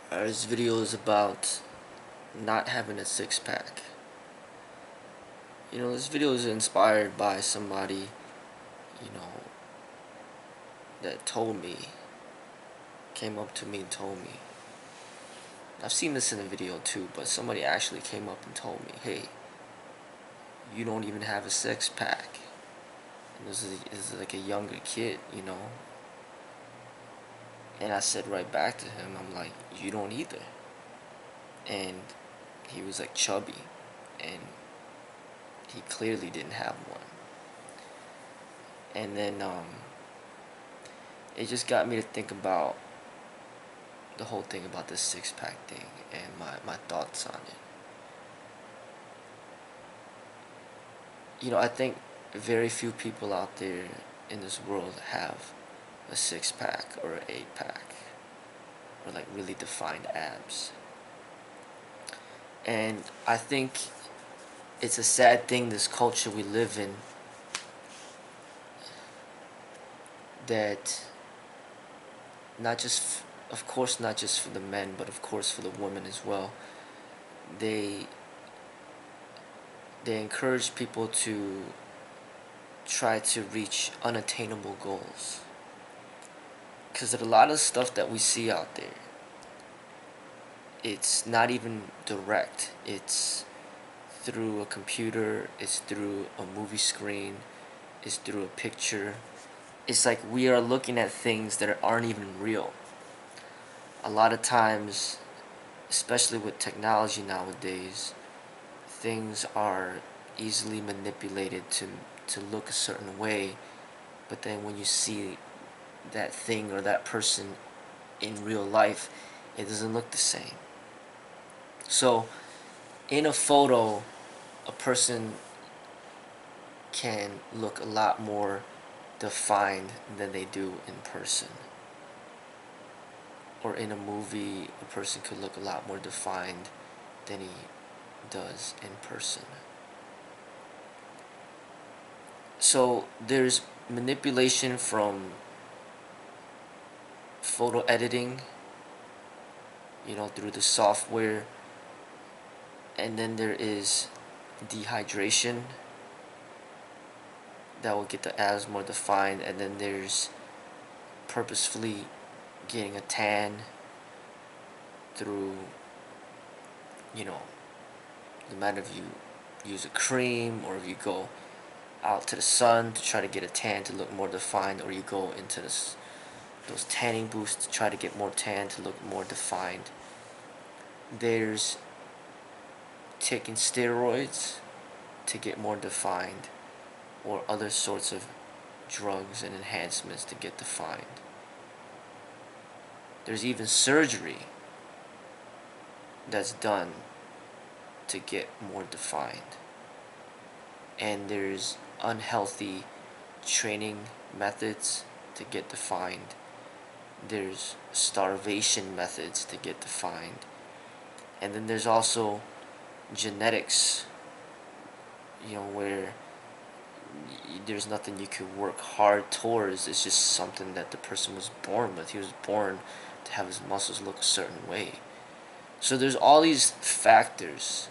This video is about not having a six pack. This video is inspired by somebody, you know, that came up to me and told me. I've seen this in a video too, but somebody actually came up and told me, hey, you don't even have a six pack. And this is like a younger kid. And I said right back to him, I'm like, you don't either. And he was like chubby, and he clearly didn't have one. And then it just got me to think about the whole thing about this six pack thing and my thoughts on it. I think very few people out there in this world have a six pack or an eight pack or like really defined abs. And I think it's a sad thing, this culture we live in, that not just of course not just for the men, but of course for the women as well, they encourage people to try to reach unattainable goals, because a lot of stuff that we see out there, it's not even direct. It's through a computer, it's through a movie screen, it's through a picture. It's like we are looking at things that aren't even real. A lot of times, especially with technology nowadays, things are easily manipulated to look a certain way, but then when you see that thing or that person in real life, it doesn't look the same. So in a photo, a person can look a lot more defined than they do in person. Or in a movie, a person could look a lot more defined than he does in person. So there's manipulation from photo editing, through the software, and then there is dehydration that will get the abs more defined, and then there's purposefully getting a tan through, the matter if you use a cream or if you go out to the sun to try to get a tan to look more defined, or you go into those tanning booths to try to get more tan to look more defined. There's taking steroids to get more defined, or other sorts of drugs and enhancements to get defined. There's even surgery that's done to get more defined. And there's unhealthy training methods to get defined. There's starvation methods to get defined. And then there's also genetics, where there's nothing you could work hard towards. It's just something that the person was born with. He was born to have his muscles look a certain way. So there's all these factors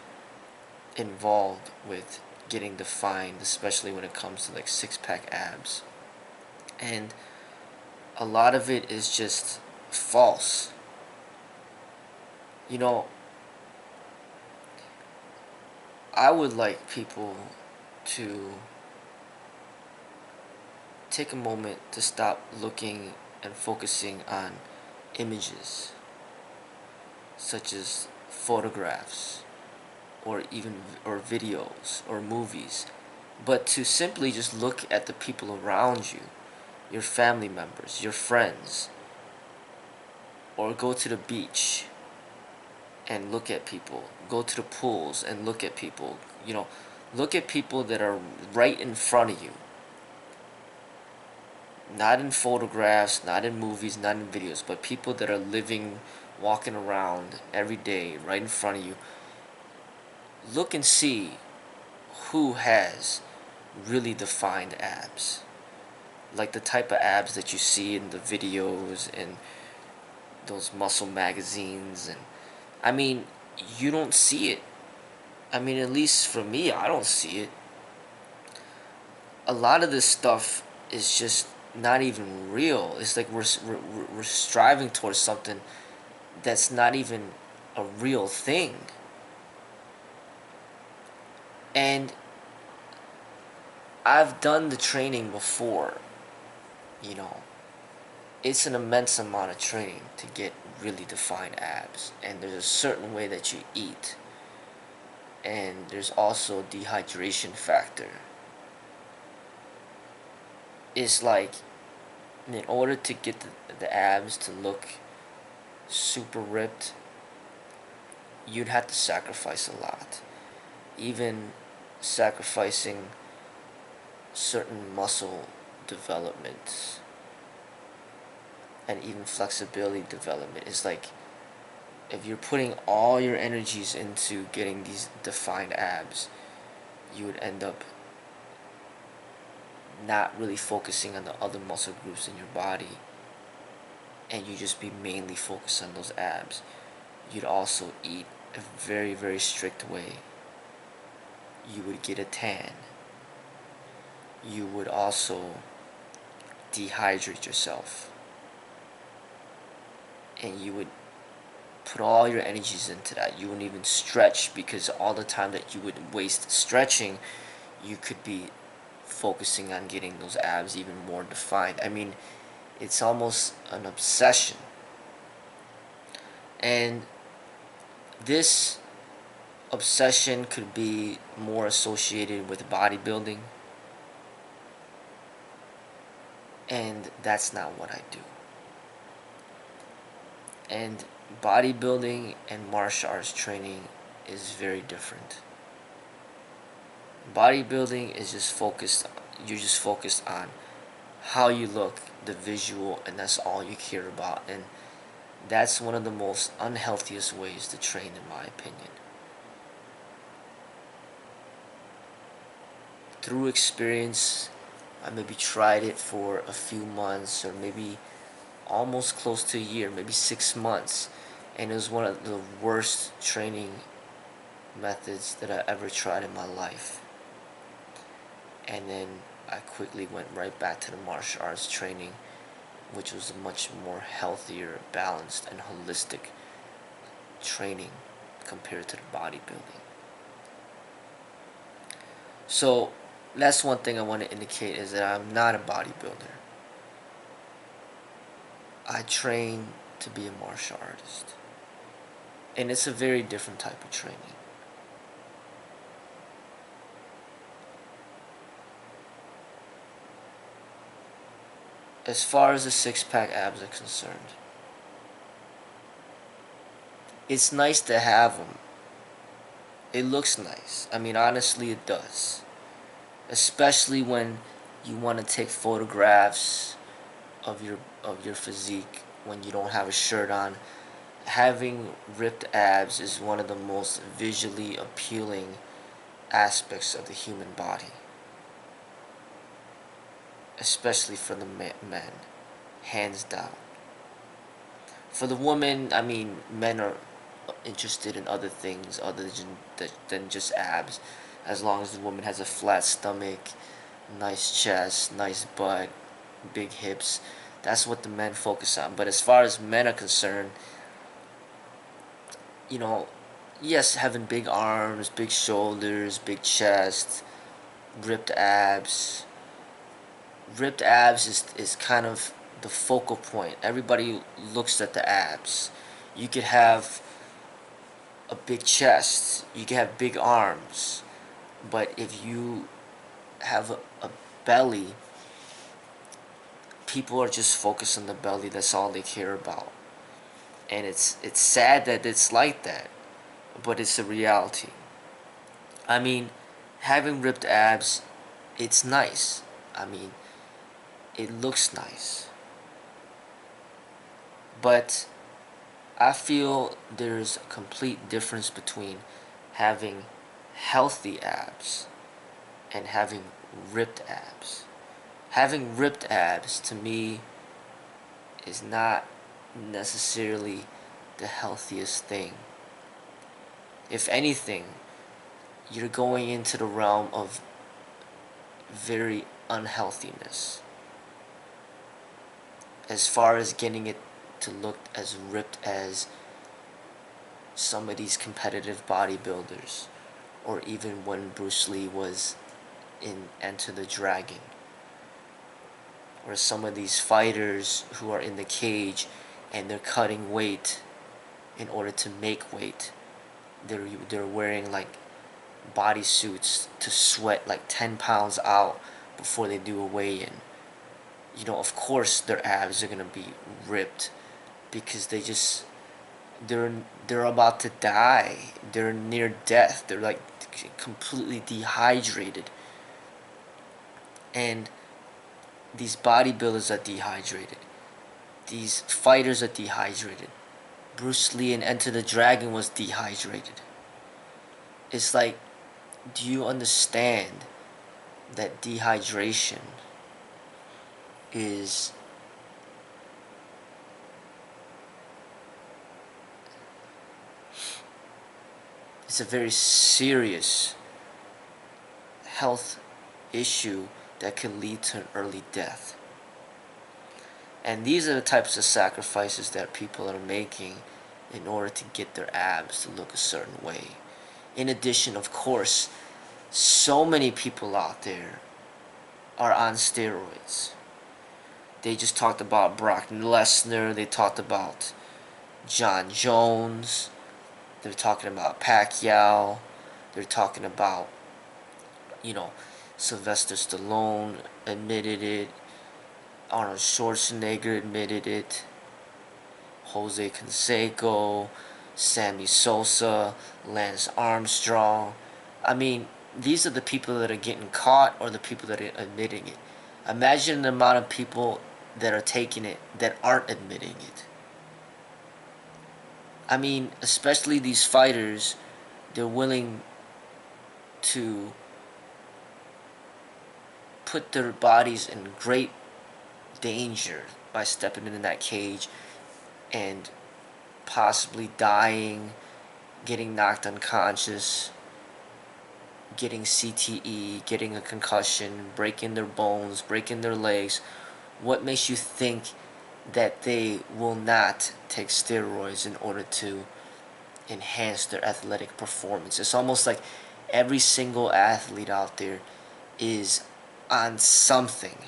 involved with getting defined, especially when it comes to like six pack abs. And a lot of it is just false. You know, I would like people to take a moment to stop looking and focusing on images such as photographs or videos or movies, but to simply just look at the people around you, your family members, your friends, or go to the beach and look at people, go to the pools and look at people, look at people that are right in front of you. Not in photographs, not in movies, not in videos, but people that are living, walking around every day right in front of you. Look and see who has really defined abs. Like the type of abs that you see in the videos and those muscle magazines, and I mean, you don't see it. I mean, at least for me, I don't see it. A lot of this stuff is just not even real. It's like we're striving towards something that's not even a real thing. And I've done the training before, you know. It's an immense amount of training to get really defined abs. And there's a certain way that you eat. And there's also dehydration factor. It's like, in order to get the abs to look super ripped, you'd have to sacrifice a lot. Even sacrificing certain muscle development and even flexibility development is like, if you're putting all your energies into getting these defined abs, you would end up not really focusing on the other muscle groups in your body, and you just be mainly focused on those abs. You'd also eat a very, very strict way. You would get a tan. You would also dehydrate yourself. And you would put all your energies into that. You wouldn't even stretch, because all the time that you would waste stretching, you could be focusing on getting those abs even more defined. I mean, it's almost an obsession. And this obsession could be more associated with bodybuilding, and that's not what I do. And bodybuilding and martial arts training is very different. Bodybuilding is just focused, you're just focused on how you look, the visual, and that's all you care about. And that's one of the most unhealthiest ways to train, in my opinion. Through experience, I maybe tried it for a few months, or maybe almost close to a year, maybe 6 months, and it was one of the worst training methods that I ever tried in my life. And then I quickly went right back to the martial arts training, which was a much more healthier, balanced, and holistic training compared to the bodybuilding. So that's one thing I want to indicate, is that I'm not a bodybuilder. I train to be a martial artist. And it's a very different type of training. As far as the six-pack abs are concerned, it's nice to have them. It looks nice. I mean, honestly, it does. Especially when you want to take photographs of your physique when you don't have a shirt on. Having ripped abs is one of the most visually appealing aspects of the human body, especially for the men, hands down. For the woman, I mean, men are interested in other things other than just abs. As long as the woman has a flat stomach, nice chest, nice butt, big hips, that's what the men focus on. But as far as men are concerned, you know, yes, having big arms, big shoulders, big chest, ripped abs. Ripped abs is kind of the focal point. Everybody looks at the abs. You could have a big chest, you could have big arms, but if you have a belly, people are just focused on the belly. That's all they care about. And it's sad that it's like that, but it's a reality. I mean, having ripped abs, it's nice. I mean, it looks nice. But I feel there's a complete difference between having healthy abs and having ripped abs. Having ripped abs, to me, is not necessarily the healthiest thing. If anything, you're going into the realm of very unhealthiness as far as getting it to look as ripped as some of these competitive bodybuilders, or even when Bruce Lee was in Enter the Dragon, or some of these fighters who are in the cage and they're cutting weight in order to make weight. They're wearing like bodysuits to sweat like 10 pounds out before they do a weigh-in. You know, of course their abs are gonna be ripped because they're they're about to die. They're near death. They're like completely dehydrated. And these bodybuilders are dehydrated. These fighters are dehydrated. Bruce Lee in Enter the Dragon was dehydrated. It's like, do you understand that dehydration is it's a very serious health issue that can lead to an early death. And these are the types of sacrifices that people are making in order to get their abs to look a certain way. In addition, of course, so many people out there are on steroids. They just talked about Brock Lesnar, they talked about John Jones, they're talking about Pacquiao, they're talking about, you know, Sylvester Stallone admitted it, Arnold Schwarzenegger admitted it, Jose Canseco, Sammy Sosa, Lance Armstrong. I mean, these are the people that are getting caught or the people that are admitting it. Imagine the amount of people that are taking it that aren't admitting it. I mean, especially these fighters, they're willing to put their bodies in great danger by stepping into that cage and possibly dying, getting knocked unconscious, getting CTE, getting a concussion, breaking their bones, breaking their legs. What makes you think that they will not take steroids in order to enhance their athletic performance? It's almost like every single athlete out there is on something.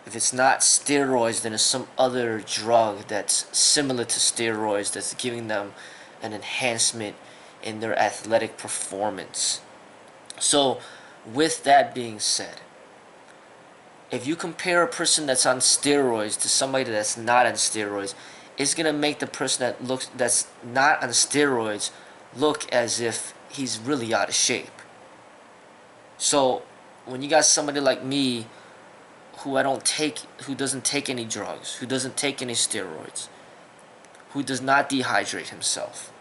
If it's not steroids, then it's some other drug that's similar to steroids that's giving them an enhancement in their athletic performance. So, with that being said, if you compare a person that's on steroids to somebody that's not on steroids, it's gonna make the person that's not on steroids look as if he's really out of shape. So, when you got somebody like me who doesn't take any drugs, who doesn't take any steroids, who does not dehydrate himself,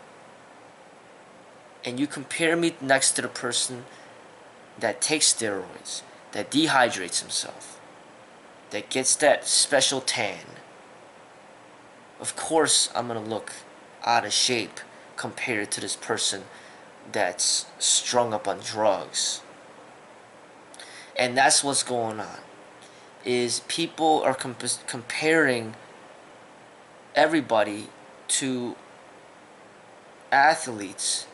and you compare me next to the person that takes steroids, that dehydrates himself, that gets that special tan, of course I'm gonna look out of shape compared to this person that's strung up on drugs. And that's what's going on, is people are comparing everybody to athletes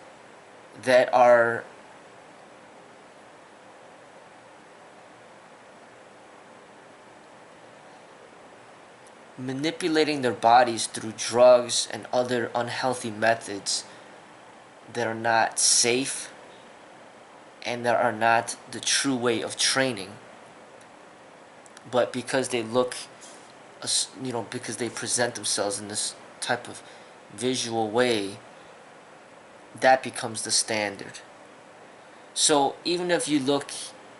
that are manipulating their bodies through drugs and other unhealthy methods that are not safe and that are not the true way of training. But because they look, because they present themselves in this type of visual way, that becomes the standard. So even if you look,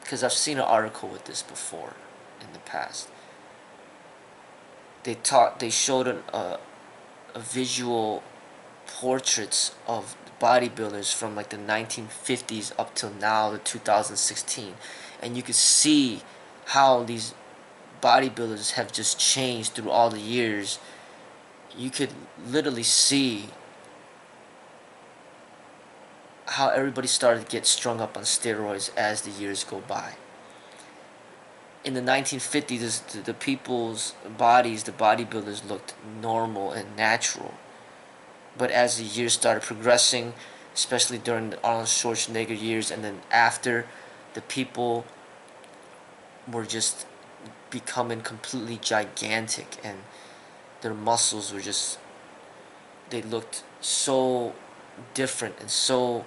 because I've seen an article with this before in the past, they showed a visual portraits of bodybuilders from like the 1950s up till now, the 2016, and you could see how these bodybuilders have just changed through all the years. You could literally see how everybody started to get strung up on steroids as the years go by. In the 1950s, the people's bodies, the bodybuilders, looked normal and natural. But as the years started progressing, especially during the Arnold Schwarzenegger years, and then after, the people were just becoming completely gigantic, and their muscles were just, they looked so different and so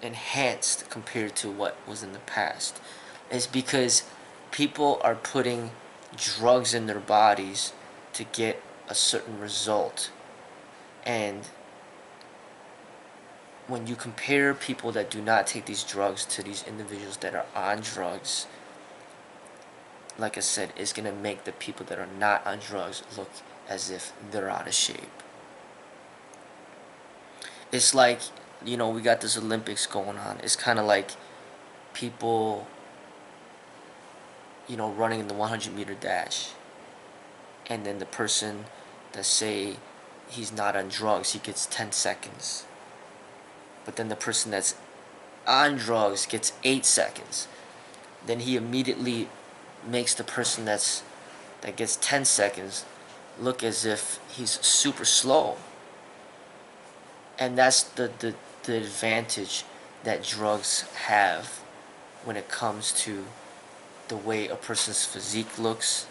enhanced compared to what was in the past. It's because people are putting drugs in their bodies to get a certain result. And when you compare people that do not take these drugs to these individuals that are on drugs, like I said, it's going to make the people that are not on drugs look as if they're out of shape. It's like, we got this Olympics going on. It's kind of like people, running in the 100-meter dash. And then the person that say he's not on drugs, he gets 10 seconds. But then the person that's on drugs gets 8 seconds. Then he immediately makes the person that gets 10 seconds look as if he's super slow. And that's the advantage that drugs have when it comes to the way a person's physique looks,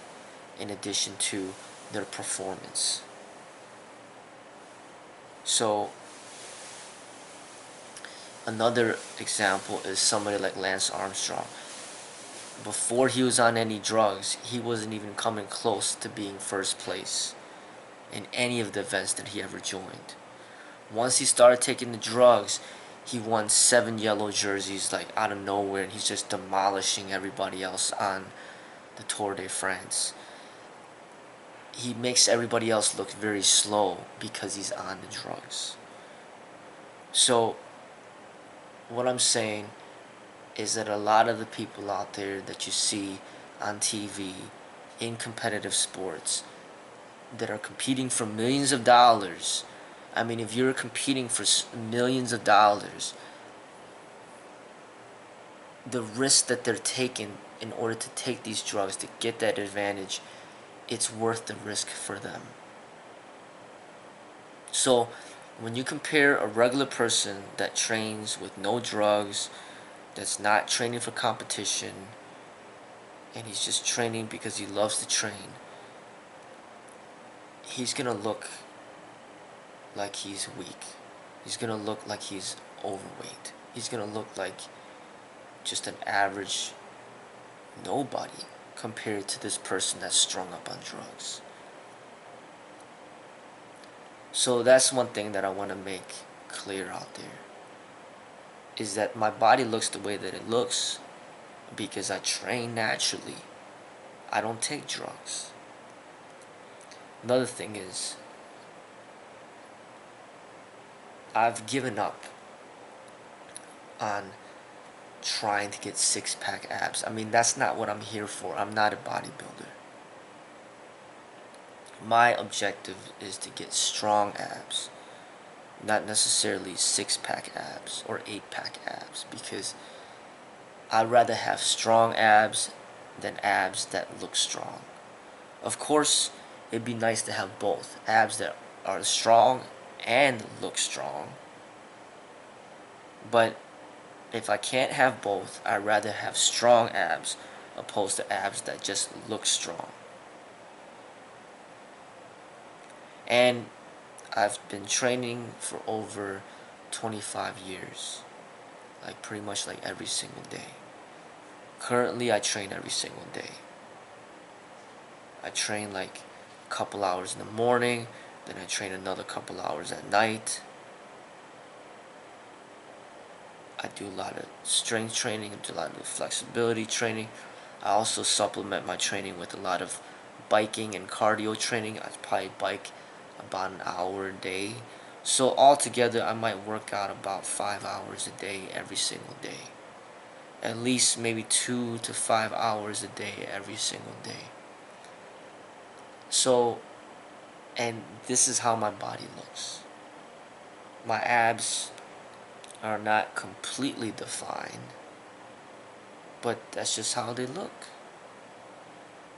in addition to their performance. So another example is somebody like Lance Armstrong. Before he was on any drugs, he wasn't even coming close to being first place in any of the events that he ever joined. Once he started taking the drugs, he won 7 yellow jerseys like out of nowhere, and he's just demolishing everybody else on the Tour de France. He makes everybody else look very slow because he's on the drugs. So what I'm saying is that a lot of the people out there that you see on TV in competitive sports that are competing for millions of dollars, I mean, if you're competing for millions of dollars, the risk that they're taking in order to take these drugs to get that advantage, it's worth the risk for them. So when you compare a regular person that trains with no drugs, that's not training for competition, and he's just training because he loves to train, he's gonna look like he's weak. He's gonna look like he's overweight. He's gonna look like just an average nobody compared to this person that's strung up on drugs. So that's one thing that I want to make clear out there, is that my body looks the way that it looks because I train naturally. I don't take drugs. Another thing is, I've given up on trying to get 6-pack abs. I mean, that's not what I'm here for. I'm not a bodybuilder. My objective is to get strong abs, not necessarily 6-pack abs or 8-pack abs, because I'd rather have strong abs than abs that look strong. Of course, it'd be nice to have both, abs that are strong and look strong. But if I can't have both, I'd rather have strong abs opposed to abs that just look strong. And I've been training for over 25 years, like pretty much like every single day. Currently, I train every single day. I train like a couple hours in the morning, then I train another couple hours at night. I do a lot of strength training, I do a lot of flexibility training. I also supplement my training with a lot of biking and cardio training. I probably bike about an hour a day. So altogether, I might work out about 5 hours a day every single day. at least maybe 2 to 5 hours a day every single day. So, and this is how my body looks. My abs are not completely defined, but that's just how they look.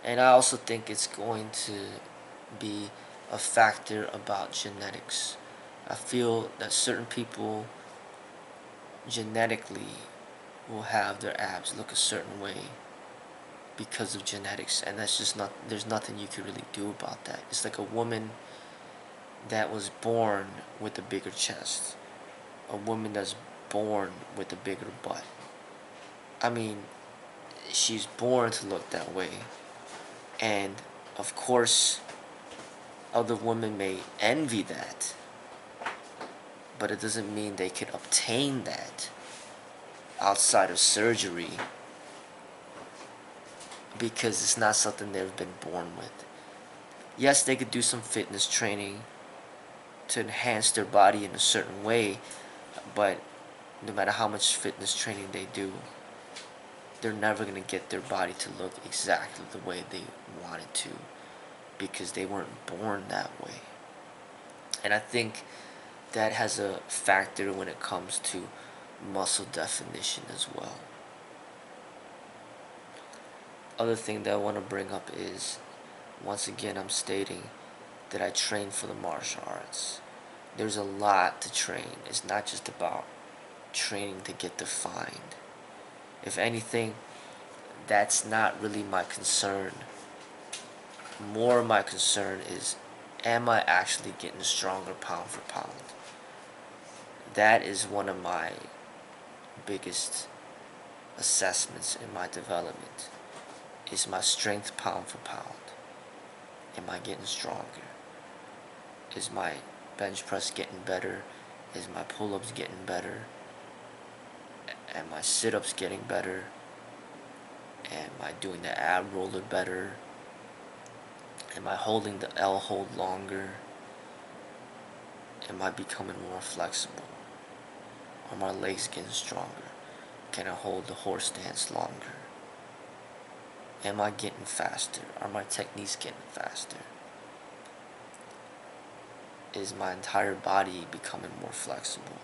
And I also think it's going to be a factor about genetics. I feel that certain people genetically will have their abs look a certain way because of genetics, and that's just not, there's nothing you can really do about that. It's like a woman that was born with a bigger chest, a woman that's born with a bigger butt. I mean, she's born to look that way, and of course other women may envy that, but it doesn't mean they could obtain that outside of surgery, because it's not something they've been born with. Yes, they could do some fitness training to enhance their body in a certain way, but no matter how much fitness training they do, they're never going to get their body to look exactly the way they want it to, because they weren't born that way. And I think that has a factor when it comes to muscle definition as well. Other thing that I want to bring up is, once again, I'm stating that I train for the martial arts. There's a lot to train. It's not just about training to get defined. If anything, that's not really my concern. More my concern is, am I actually getting stronger pound for pound? That is one of my biggest assessments in my development, is my strength pound for pound. Am I getting stronger? Is my bench press getting better? Is my pull-ups getting better? Am my sit-ups getting better? Am I doing the ab roller better? Am I holding the L hold longer? Am I becoming more flexible? Are my legs getting stronger? Can I hold the horse stance longer? Am I getting faster? Are my techniques getting faster? Is my entire body becoming more flexible?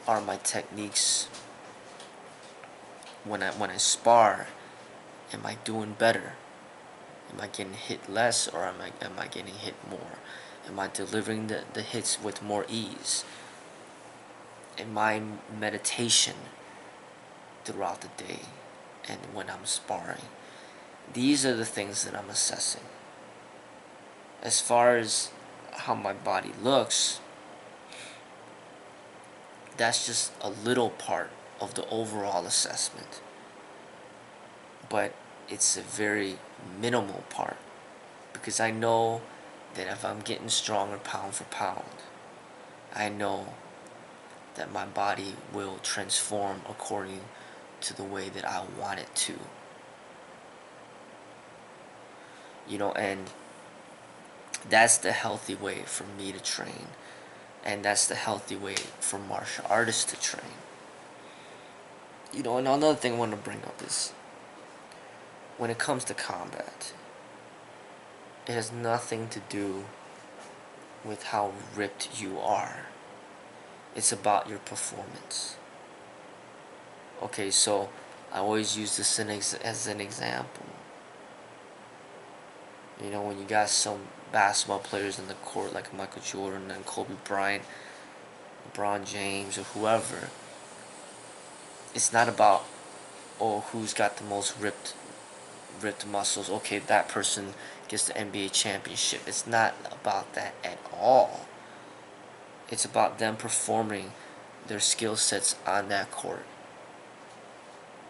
Are my techniques, when I spar, am I doing better? Am I getting hit less, or am I getting hit more? Am I delivering the hits with more ease? Am my meditation throughout the day and when I'm sparring? These are the things that I'm assessing. As far as how my body looks, that's just a little part of the overall assessment, but it's a very minimal part, because I know that if I'm getting stronger pound for pound, I know that my body will transform according to the way that I want it to. And that's the healthy way for me to train, and that's the healthy way for martial artists to train. And another thing I want to bring up is, when it comes to combat, it has nothing to do with how ripped you are. It's about your performance. Okay, so I always use this as an example. When you got some basketball players in the court like Michael Jordan and Kobe Bryant, LeBron James, or whoever, it's not about, who's got the most ripped muscles. Okay, that person gets the NBA championship. It's not about that at all. It's about them performing their skill sets on that court.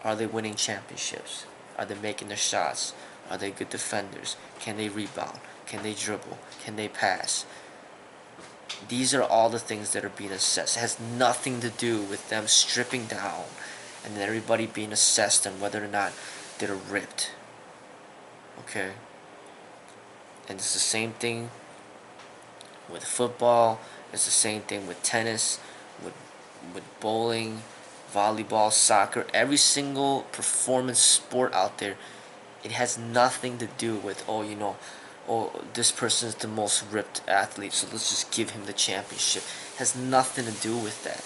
Are they winning championships? Are they making their shots? Are they good defenders? Can they rebound? Can they dribble? Can they pass? These are all the things that are being assessed. It has nothing to do with them stripping down and then everybody being assessed on whether or not they're ripped. Okay? And it's the same thing with football. It's the same thing with tennis, with with bowling, volleyball, soccer, every single performance sport out there, it has nothing to do with, oh, oh, this person is the most ripped athlete, so let's just give him the championship. It has nothing to do with that.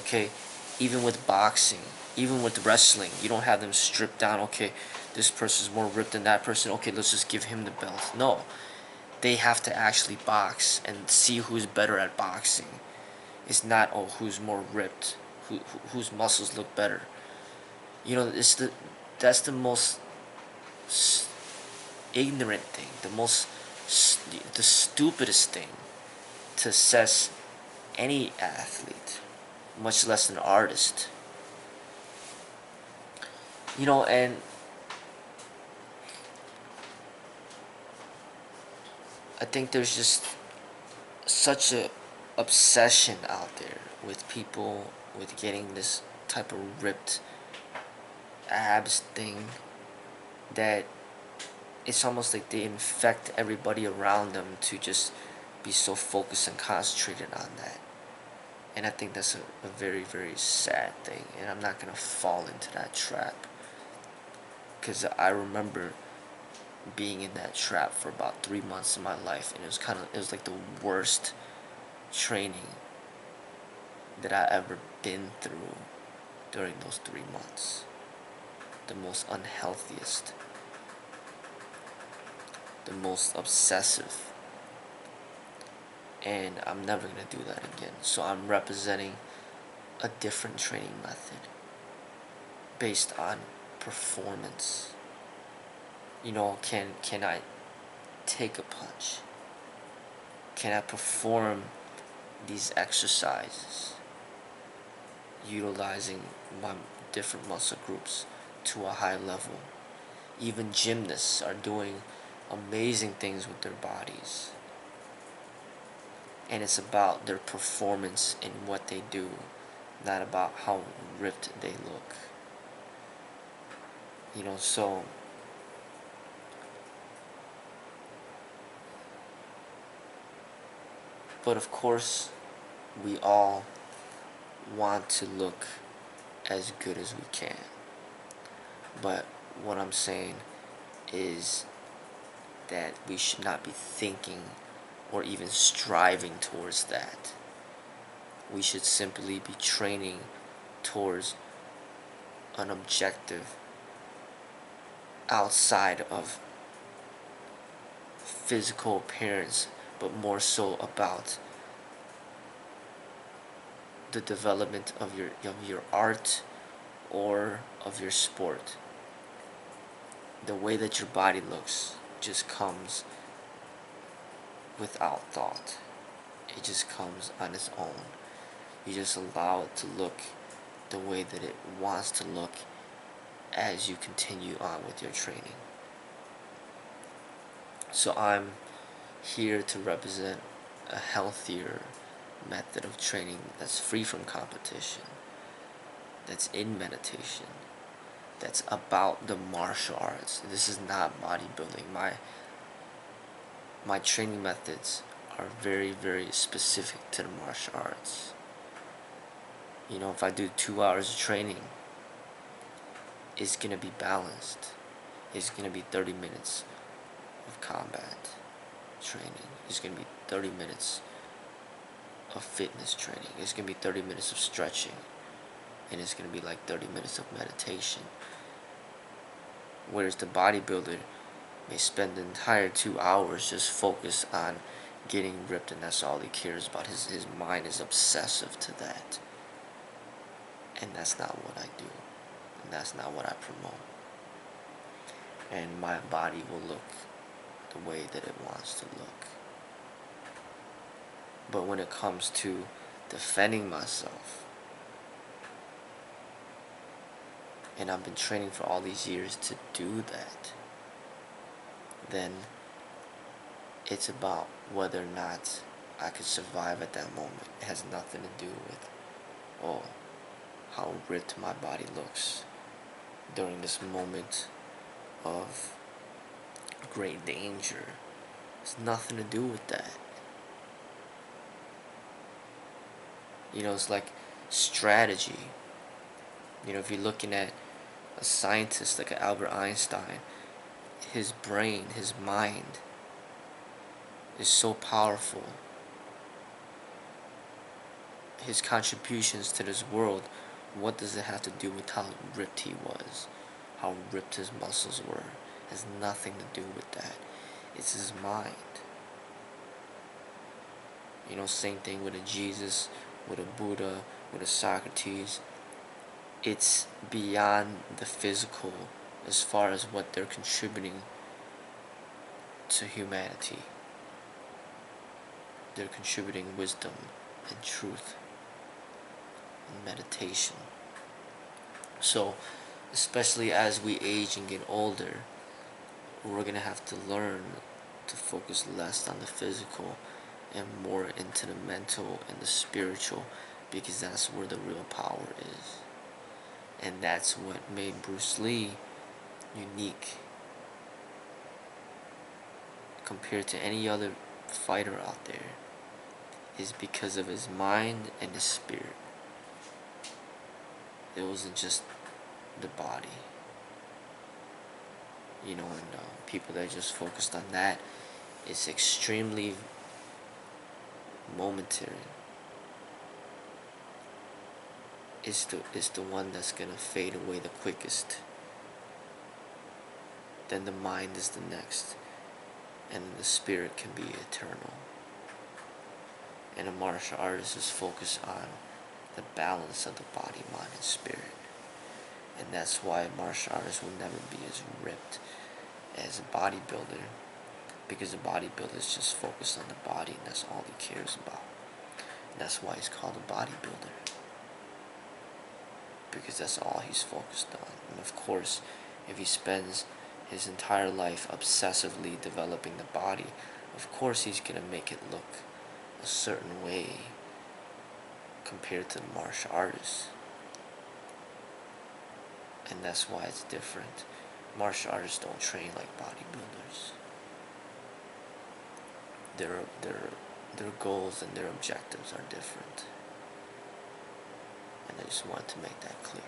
Okay, even with boxing, even with wrestling, you don't have them stripped down. Okay, this person's more ripped than that person. Okay, let's just give him the belt. No, they have to actually box and see who's better at boxing. It's not, oh, who's more ripped, whose muscles look better. That's the most ignorant thing, the stupidest thing to assess any athlete, much less an artist. And I think there's just such a obsession out there with people with getting this type of ripped abs thing that it's almost like they infect everybody around them to just be so focused and concentrated on that. And I think that's a very, very sad thing. And I'm not going to fall into that trap. Because I remember being in that trap for about 3 months of my life. And it was like the worst training that I ever been through during those 3 months. The most unhealthiest. The most obsessive. And I'm never going to do that again. So I'm representing a different training method based on performance. Can I take a punch? Can I perform these exercises utilizing my different muscle groups to a high level? Even gymnasts are doing amazing things with their bodies. And it's about their performance in what they do, not about how ripped they look. So but of course we all want to look as good as we can. But what I'm saying is that we should not be thinking or even striving towards that. We should simply be training towards an objective outside of physical appearance, but more so about the development of your art or of your sport. The way that your body looks just comes without thought. It just comes on its own. You just allow it to look the way that it wants to look as you continue on with your training. So I'm here to represent a healthier method of training that's free from competition, that's in meditation, that's about the martial arts. This is not bodybuilding. My training methods are very, very specific to the martial arts. If I do 2 hours of training, it's gonna be balanced. It's gonna be 30 minutes of combat training. It's gonna be 30 minutes of fitness training. It's gonna be 30 minutes of stretching, and it's gonna be like 30 minutes of meditation. Whereas the bodybuilder may spend the entire 2 hours just focused on getting ripped, and that's all he cares about. His mind is obsessive to that. And that's not what I do. And that's not what I promote. And my body will look the way that it wants to look. But when it comes to defending myself, and I've been training for all these years to do that, then it's about whether or not I could survive at that moment. It has nothing to do with, oh, how ripped my body looks during this moment of great danger. It's nothing to do with that. It's like strategy. If you're looking at a scientist like Albert Einstein, his brain, his mind is so powerful. His contributions to this world, what does it have to do with how ripped he was? How ripped his muscles were? It has nothing to do with that. It's his mind. Same thing with a Jesus, with a Buddha, with a Socrates. It's beyond the physical as far as what they're contributing to humanity. They're contributing wisdom and truth and meditation. So, especially as we age and get older, we're going to have to learn to focus less on the physical and more into the mental and the spiritual, because that's where the real power is. And that's what made Bruce Lee unique compared to any other fighter out there, is because of his mind and his spirit. It wasn't just the body. And people that just focused on that, it's extremely momentary. It's the one that's gonna fade away the quickest. Then the mind is the next, and the spirit can be eternal. And a martial artist is focused on the balance of the body, mind, and spirit. And that's why martial artists will never be as ripped as a bodybuilder, because a bodybuilder is just focused on the body, and that's all he cares about. And that's why he's called a bodybuilder, because that's all he's focused on. And of course, if he spends his entire life obsessively developing the body, of course he's gonna make it look a certain way compared to the martial artists. And that's why it's different. Martial artists don't train like bodybuilders. Their goals and their objectives are different. And I just wanted to make that clear.